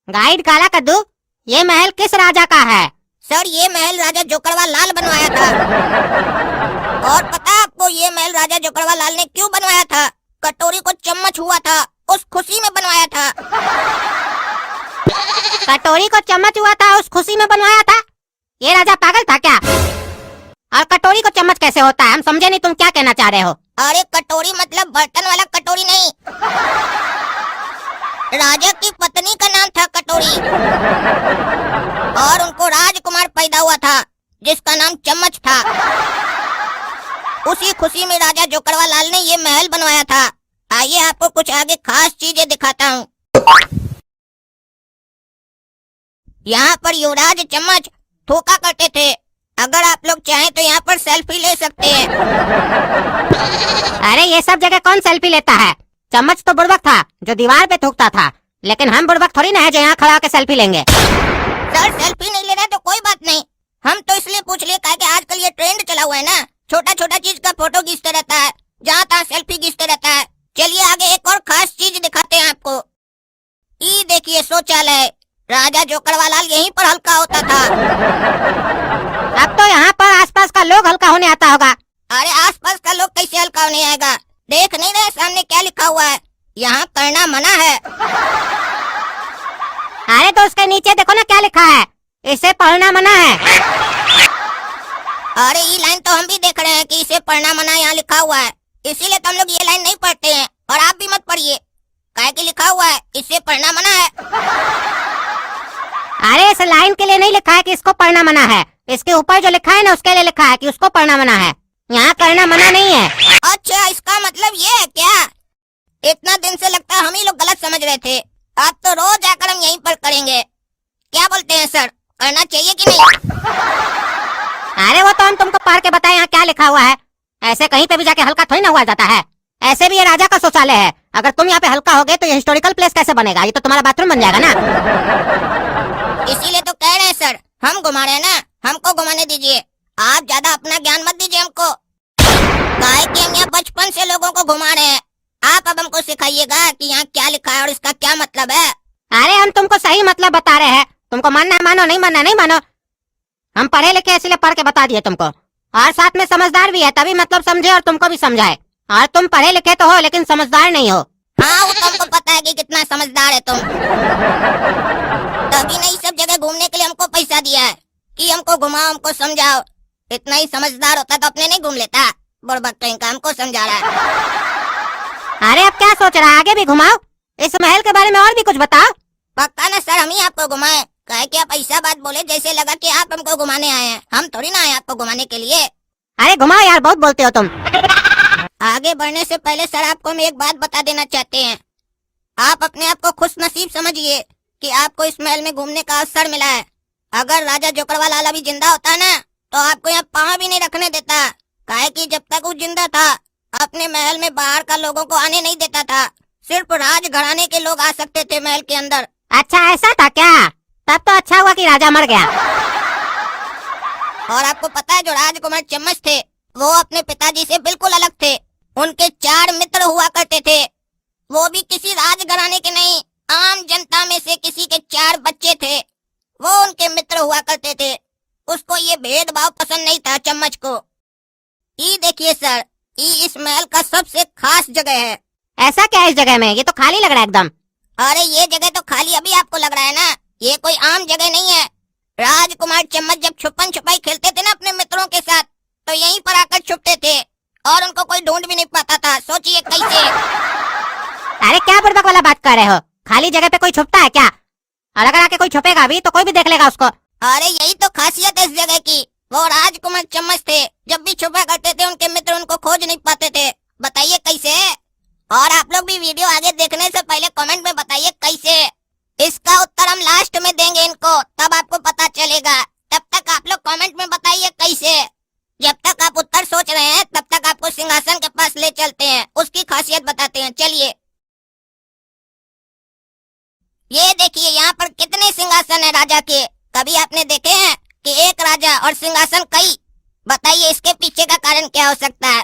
Guide काला कद्दू, ये महल किस राजा का है? सर ये महल राजा जोकड़वा लाल बनवाया था। और पता है आपको ये महल राजा जोकड़वा लाल ने क्यों बनवाया था? कटोरी को चम्मच हुआ था, उस खुशी में बनवाया था। कटोरी को चम्मच हुआ था, उस खुशी में बनवाया था? ये राजा पागल था क्या? और कटोरी को चम्मच कैसे होता है? हम समझे नहीं, तुम क्या कहना चाह रहे हो? अरे कटोरी मतलब बर्तन वाला कटोरी नहीं, राजा की पत्नी का नाम था कटोरी। और उनको राजकुमार पैदा हुआ था जिसका नाम चम्मच था। उसी खुशी में राजा जोकड़वा लाल ने ये महल बनवाया था। आइए आपको कुछ आगे खास चीजें दिखाता हूँ। यहाँ पर युवराज चम्मच थूका करते थे। अगर आप लोग चाहें तो यहाँ पर सेल्फी ले सकते हैं। अरे ये सब जगह कौन सेल्फी लेता है? चम्मच तो बुड़बक था जो दीवार पे थूकता था, लेकिन हम बुड़बक थोड़ी ना है जो यहाँ खड़ा होकर सेल्फी लेंगे। सर सेल्फी नहीं लेना तो कोई बात नहीं, हम तो इसलिए पूछ लिए कि आजकल ये ट्रेंड चला हुआ है ना, छोटा छोटा चीज का फोटो खींचते रहता है, जहाँ तहाँ सेल्फी खींचते रहता है। चलिए आगे एक और खास चीज दिखाते हैं आपको। ये देखिए शौचालय, राजा जोकड़वा लाल यहीं पर हल्का होता था। अब तो यहाँ पर आसपास का लोग हल्का होने आता होगा। अरे आसपास का लोग कैसे हल्का होने आएगा? देख नहीं रहे सामने क्या लिखा हुआ है? यहाँ करना मना है। अरे तो उसके नीचे देखो ना क्या लिखा है, इसे पढ़ना मना है। अरे ये लाइन तो हम भी देख रहे हैं कि इसे पढ़ना मना यहाँ लिखा हुआ है, इसीलिए तो हम लोग ये लाइन नहीं पढ़ते हैं। और आप भी मत पढ़िए, काहे कि लिखा हुआ है इसे पढ़ना मना है। अरे इस लाइन के लिए नहीं लिखा है कि इसको पढ़ना मना है, इसके ऊपर जो लिखा है ना उसके लिए लिखा है कि उसको पढ़ना मना है। यहाँ करना मना नहीं है। अच्छा इसका मतलब ये है क्या? इतना दिन से लगता है हम ही लोग गलत समझ रहे थे। अब तो रोज आकर हम यहीं पर करेंगे। क्या बोलते हैं सर, करना चाहिए कि नहीं? अरे वो तो हम तुमको पढ़ के बताए यहाँ क्या लिखा हुआ है। ऐसे कहीं पे भी जाके हल्का थोड़ी ना हुआ जाता है। ऐसे भी ये राजा का शौचालय है, अगर तुम यहाँ पे हल्का हो गए तो ये हिस्टोरिकल प्लेस कैसे बनेगा? ये तो तुम्हारा बाथरूम बन जाएगा ना। इसीलिए तो कह रहे हैं सर, हम घुमा रहे हैं ना, हमको घुमाने दीजिए। आप ज्यादा अपना ज्ञान मत दीजिए हमको, काहे कि हम यहाँ बचपन से लोगों को घुमा रहे हैं। आप अब हमको सिखाइएगा कि यहाँ क्या लिखा है और इसका क्या मतलब है। अरे हम तुमको सही मतलब बता रहे हैं, तुमको मानना है मानो, नहीं मानना नहीं मानो। हम पढ़े लिखे इसलिए पढ़ के बता दिए तुमको, और साथ में समझदार भी है, तभी मतलब समझे और तुमको भी समझाए। और तुम पढ़े लिखे तो हो लेकिन समझदार नहीं हो। हाँ वो तुमको पता है कि कितना समझदार है तुम। तभी नहीं सब जगह घूमने के लिए हमको पैसा दिया है कि हमको घुमाओ, हमको समझाओ। इतना ही समझदार होता तो अपने नहीं घूम लेता। बुड़बक कहीं का हमको समझा रहा है। अरे अब क्या सोच रहा है, आगे भी घुमाओ, इस महल के बारे में और भी कुछ बताओ। पक्का ना सर, हम ही आपको घुमाए? कहे कि आप ऐसा बात बोले जैसे लगा कि आप हमको घुमाने आए हैं। हम थोड़ी ना आए आपको घुमाने के लिए। अरे घुमाओ यार, बहुत बोलते हो तुम। आगे बढ़ने से पहले सर आपको हम एक बात बता देना चाहते हैं। आप अपने आप को खुश नसीब समझिए कि आपको इस महल में घूमने का अवसर मिला है। अगर राजा जोकड़वा लाल अभी जिंदा होता ना तो आपको यहाँ पाँव भी नहीं रखने देता, काहे कि जब तक वो जिंदा था अपने महल में बाहर का लोगों को आने नहीं देता था। सिर्फ राज घराने के लोग आ सकते थे महल के अंदर। अच्छा ऐसा था क्या? तब तो अच्छा हुआ कि राजा मर गया। और आपको पता है जो राजकुमार चम्मच थे वो अपने पिताजी से बिल्कुल अलग थे। उनके 4 मित्र हुआ करते थे, वो भी किसी राजघराने के नहीं, आम जनता में से किसी के 4 बच्चे थे, वो उनके मित्र हुआ करते थे। उसको ये भेदभाव पसंद नहीं था चम्मच को। ये देखिए सर, ये इस महल का सबसे खास जगह है। ऐसा क्या है इस जगह में? ये तो खाली लग रहा है एकदम। अरे ये जगह तो खाली अभी आपको लग रहा है ना, ये कोई आम जगह नहीं है। राजकुमार चम्मच जब छुपन छुपाई खेलते थे ना अपने मित्रों के साथ तो यहीं पर आकर छुपते थे और उनको कोई ढूंढ भी नहीं पाता था। सोचिए कैसे। अरे क्या बुड़बक वाला बात कर रहे हो? खाली जगह पे कोई छुपता है क्या? और अगर आके कोई छुपेगा भी तो कोई भी देख लेगा उसको। अरे यही तो खासियत है इस जगह की। वो राजकुमार चम्मच थे, जब भी छुपा करते थे उनके मित्र उनको खोज नहीं पाते थे। बताइए कैसे? और आप लोग भी वीडियो आगे देखने से पहले कमेंट में बताइए कैसे। इसका उत्तर हम लास्ट में देंगे इनको, तब आपको पता चलेगा। तब तक आप लोग कमेंट में बताइए कैसे। जब तक आप उत्तर सोच रहे हैं तब तक आपको सिंहासन के पास ले चलते हैं, उसकी खासियत बताते हैं। चलिए ये देखिए यहाँ पर कितने सिंहासन है राजा के। कभी आपने देखे हैं कि एक राजा और सिंहासन कई? बताइए इसके पीछे का कारण क्या हो सकता है?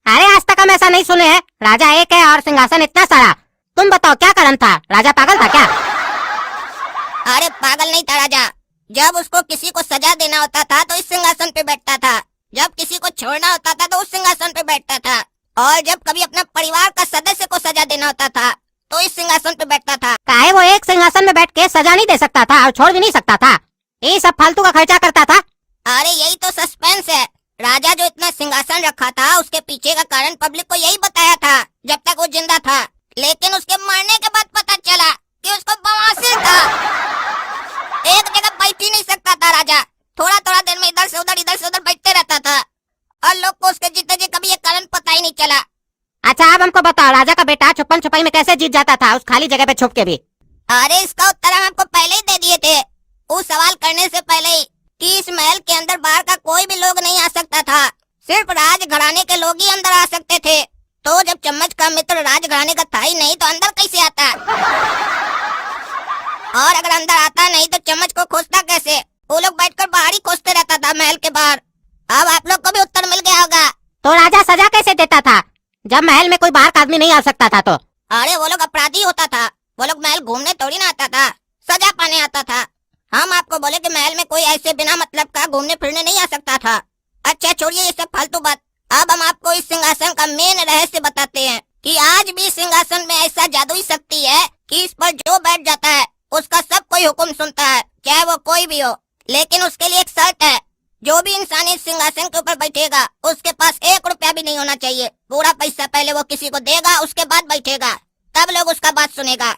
अरे आज तक हम ऐसा नहीं सुने हैं, राजा एक है और सिंहासन इतना सारा। तुम बताओ क्या कारण था? राजा पागल था क्या? अरे पागल नहीं था राजा। जब उसको किसी को सजा देना होता था तो इस सिंहासन पे बैठता था, जब किसी को छोड़ना होता था तो उस सिंहासन पे बैठता था, और जब कभी अपने परिवार का सदस्य को सजा देना होता था तो इस सिंहासन पे बैठता था। काहे वो एक सिंहासन में बैठ के सजा नहीं दे सकता था और छोड़ भी नहीं सकता था? ये सब फालतू का खर्चा करता था। अरे यही तो सस्पेंस है। राजा जो इतना सिंहासन रखा था उसके पीछे का कारण पब्लिक को यही बताया था जब तक वो जिंदा था, लेकिन उसके मरने के बाद पता चला कि उसको बवासीर था। एक जगह बैठ ही नहीं सकता था राजा, थोड़ा थोड़ा देर में इधर से उधर बैठते रहता था, और लोग को उसके जीते जी कभी ये कारण पता ही नहीं चला। अच्छा अब हमको बताओ, राजा का बेटा छुपन छुपाई में कैसे जीत जाता था उस खाली जगह पे छुप के भी? अरे इसका उत्तर हम आपको पहले ही दे दिए थे, उस सवाल करने से पहले ही, कि इस महल के अंदर बाहर का कोई भी लोग नहीं आ सकता था, सिर्फ राज घराने के लोग ही अंदर आ सकते थे। तो जब चम्मच का मित्र राज घराने का था ही नहीं तो अंदर कैसे आता? और अगर अंदर आता नहीं तो चम्मच को खोजता कैसे? वो लोग बैठकर बाहर ही खोजते रहता था महल के बाहर। अब आप लोग को भी उत्तर मिल गया होगा। तो राजा सजा कैसे देता था जब महल में कोई बाहर का आदमी नहीं आ सकता था? तो अरे वो लोग अपराधी होता था, वो लोग महल घूमने थोड़ी ना आता था, सजा पाने आता था। हम आपको बोले कि महल में कोई ऐसे बिना मतलब का घूमने फिरने नहीं आ सकता था। अच्छा छोड़िए ये सब फालतू बात, अब हम आपको इस सिंहासन का मेन रहस्य बताते हैं कि आज भी सिंहासन में ऐसा जादुई शक्ति है कि इस पर जो बैठ जाता है उसका सब कोई हुक्म सुनता है, चाहे वो कोई भी हो। लेकिन उसके लिए एक शर्त है, जो भी इंसान इस सिंहासन के ऊपर बैठेगा उसके पास 1 रुपया भी नहीं होना चाहिए। पूरा पैसा पहले वो किसी को देगा, उसके बाद बैठेगा, तब लोग उसका बात सुनेगा।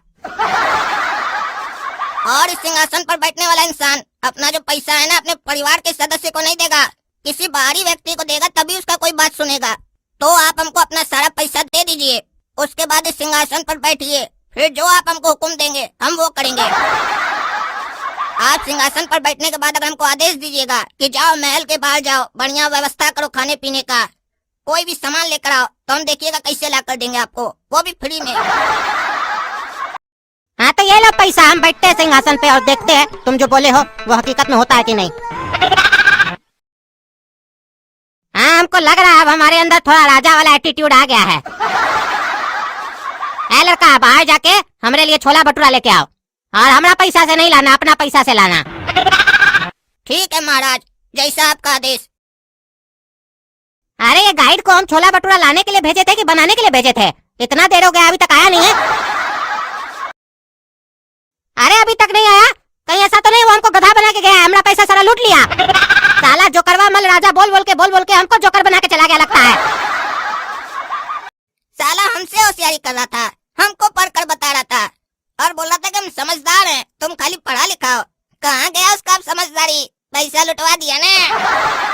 और इस सिंहासन पर बैठने वाला इंसान अपना जो पैसा है ना अपने परिवार के सदस्य को नहीं देगा, किसी बाहरी व्यक्ति को देगा, तभी उसका कोई बात सुनेगा। तो आप हमको अपना सारा पैसा दे दीजिए, उसके बाद इस सिंहासन पर बैठिए, फिर जो आप हमको हुक्म देंगे हम वो करेंगे। आप सिंहासन पर बैठने के बाद अगर हमको आदेश दीजिएगा कि जाओ महल के बाहर जाओ, बढ़िया व्यवस्था करो खाने पीने का, कोई भी सामान लेकर आओ, तो हम देखिएगा कैसे ला कर देंगे आपको, वो भी फ्री में। हाँ तो ये लो पैसा, हम बैठते हैं सिंहासन पे और देखते हैं तुम जो बोले हो वो हकीकत में होता है कि नहीं। हाँ हमको लग रहा है अब हमारे अंदर थोड़ा राजा वाला एटीट्यूड आ गया है। ए लड़का बाहर जाके हमरे लिए छोला भटूरा लेके आओ, और हमारा पैसा से नहीं लाना, अपना पैसा से लाना। ठीक है महाराज, जैसा आपका आदेश। अरे ये गाइड को हम छोला भटूरा लाने के लिए भेजे थे कि बनाने के लिए भेजे थे? इतना देर हो गया अभी तक आया नहीं है। अरे अभी तक नहीं आया? कहीं ऐसा तो नहीं वो हमको गधा बना के गया है, हमारा पैसा सारा लूट लिया? साला जोकरवा मल राजा बोल बोल के हमको जोकर बना के चला गया लगता है। साला हमसे होशियारी कर रहा था, हमको पढ़कर बता रहा था और बोल रहा था कि हम समझदार हैं, तुम खाली पढ़ा लिखा हो। कहाँ गया उसका अब समझदारी? पैसा लुटवा दिया ना।